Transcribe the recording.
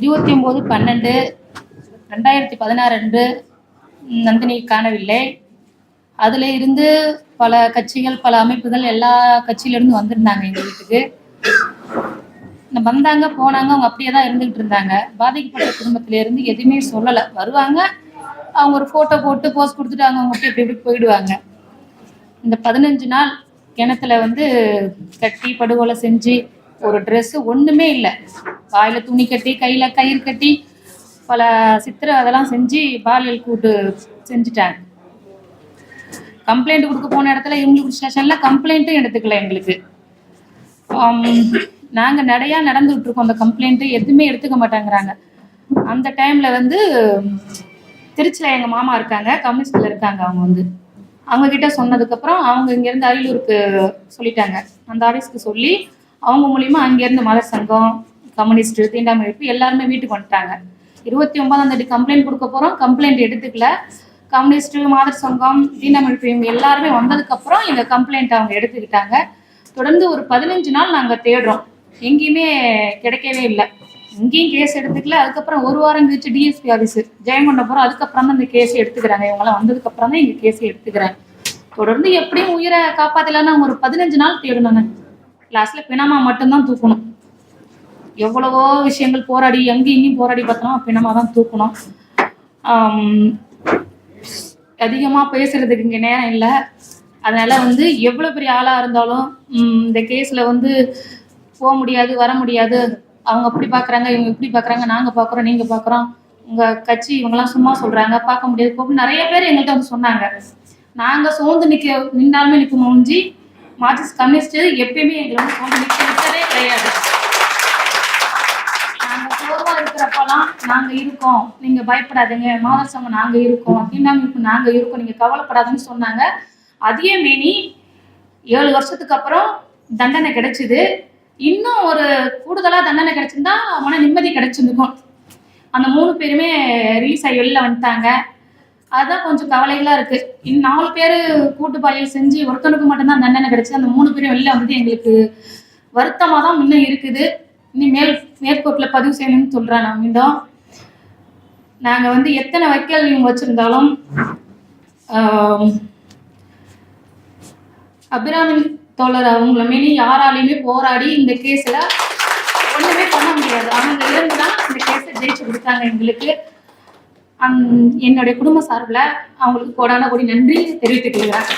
29/12/2016 அன்று நந்தினி காணவில்லை. அதில் இருந்து பல கட்சிகள், பல அமைப்புகள், எல்லா கட்சியிலேருந்து வந்திருந்தாங்க எங்கள் வீட்டுக்கு. வந்தாங்க, போனாங்க. அவங்க அப்படியே தான் இருந்துகிட்டு இருந்தாங்க. பாதிக்கப்பட்ட குடும்பத்திலேருந்து எதுவுமே சொல்லலை. வருவாங்க, அவங்க ஒரு ஃபோட்டோ போட்டு போஸ்ட் கொடுத்துட்டு அவங்க மட்டும் எப்படி எப்படி போயிடுவாங்க. இந்த 15 நாள் கிணத்துல கட்டி படுகொலை செஞ்சு, ஒரு ட்ரெஸ்ஸு ஒன்றுமே இல்லை, வாயில் துணி கட்டி, கையில் கயிறு கட்டி, பல சித்திரை அதெல்லாம் செஞ்சு பாலியல் கூட்டு செஞ்சுட்டாங்க. கம்ப்ளைண்ட் கொடுக்க போன இடத்துல இவங்களுக்கு ஸ்டேஷனில் கம்ப்ளைண்ட்டும் எடுத்துக்கல. எங்களுக்கு நாங்கள் நிறையா நடந்துகிட்டு இருக்கோம். அந்த கம்ப்ளைண்ட்டு எதுவுமே எடுத்துக்க மாட்டேங்கிறாங்க. அந்த டைமில் திருச்சியில் எங்கள் மாமா இருக்காங்க, கம்யூனிஸ்டில் இருக்காங்க. அவங்கக்கிட்ட சொன்னதுக்கப்புறம் அவங்க இங்கேருந்து அரியலூருக்கு சொல்லிட்டாங்க. அந்த ஆஃபீஸ்க்கு சொல்லி அவங்க மூலிமா அங்கேருந்து மதர் சங்கம், கம்யூனிஸ்ட்டு, தீண்டாமை எல்லாருமே வீட்டுக்கு வந்துட்டாங்க. 29ஆம் தேதி கம்ப்ளைண்ட் கொடுக்க போகிறோம், கம்ப்ளைண்ட் எடுத்துக்கல. கம்யூனிஸ்ட்டு, மாதர் சங்கம், தீண்டாமை எல்லாருமே வந்ததுக்கப்புறம் எங்கள் கம்ப்ளைண்ட் அவங்க எடுத்துக்கிட்டாங்க. தொடர்ந்து ஒரு 15 நாள் நாங்கள் தேடுறோம், எங்கேயுமே கிடைக்கவே இல்லை. இங்கேயும் கேஸ் எடுத்துக்கல. அதுக்கப்புறம் ஒரு வாரம் கழிச்சு டிஎஸ்பி ஆஃபீஸு ஜெயங்கொண்டம் போகிறோம். அதுக்கப்புறம் தான் இந்த கேஸை எடுத்துக்கிறாங்க. இவங்களாம் வந்ததுக்கப்புறம் தான் எங்கள் கேஸை எடுத்துக்கிறாங்க. தொடர்ந்து எப்படியும் உயிரை காப்பாற்றலான்னு அவங்க ஒரு 15 நாள் தேடணுங்க. லாஸ்ட்டில் பிணமாக மட்டும்தான் தூக்கணும். எவ்வளவோ விஷயங்கள் போராடி, அங்கேயும் இங்கேயும் போராடி பார்த்தோம், பிணமாக தான் தூக்கணும். அதிகமாக பேசுகிறதுக்கு இங்கே நேரம் இல்லை. அதனால் எவ்வளோ பெரிய ஆளாக இருந்தாலும் இந்த கேஸில் போக முடியாது, வர முடியாது. அவங்க அப்படி பார்க்குறாங்க, இவங்க இப்படி பார்க்குறாங்க, நாங்கள் பார்க்குறோம், நீங்கள் பார்க்குறோம், உங்கள் கட்சி இவங்கெல்லாம் சும்மா சொல்கிறாங்க, பார்க்க முடியாது போக. நிறைய பேர் எங்கள்கிட்ட சொன்னாங்க. நாங்கள் சோர்ந்து நின்னாலுமே நிற்க முடிஞ்சு மார்க்சிஸ்ட் கம்யூனிஸ்ட்டு எப்பயுமே எங்களை சோர்ந்து நிற்க விட்டதே கிடையாது. நாங்கள் சோர்வாக இருக்கிறப்பெல்லாம் நாங்கள் இருக்கோம், நீங்கள் பயப்படாதீங்க, மாதர் சங்கம் நாங்கள் இருக்கோம், தீண்டாமைப்பு நாங்கள் இருக்கோம், நீங்கள் கவலைப்படாதுன்னு சொன்னாங்க. அதே மீறி 7 வருஷத்துக்கு அப்புறம் தண்டனை கிடைச்சிது. இன்னும் ஒரு கூடுதலாக தண்டனை கிடைச்சிருந்தா மன நிம்மதி கிடைச்சிருக்கும். அந்த 3 பேருமே ரிலீஸ் ஆகி வெளில வந்துட்டாங்க. அதுதான் கொஞ்சம் கவலைகளாக இருக்குது. இன்னும் 4 பேர் கூட்டு பாலியல் செஞ்சு ஒருத்தனுக்கு மட்டும்தான் தண்டனை கிடைச்சி அந்த 3 பேரும் வெளில எங்களுக்கு வருத்தமாக தான் இன்னும் இருக்குது. இன்னும் மேற்கோட்டில் பதிவு செய்யணும்னு சொல்கிறேன். நான் மீண்டும் நாங்கள் எத்தனை வக்கீல் இவங்க வச்சுருந்தாலும் அபிராமி தோழர் அவங்கள மீறி யாராலையுமே போராடி இந்த கேஸில் ஒன்றுமே பண்ண முடியாது. அவங்க இருந்து தான் இந்த கேஸை ஜெயிச்சு கொடுத்தாங்க எங்களுக்கு. என்னுடைய குடும்ப சார்பில் அவங்களுக்கு கோடான கோடி நன்றி தெரிவித்துக் கொள்கிறேன்.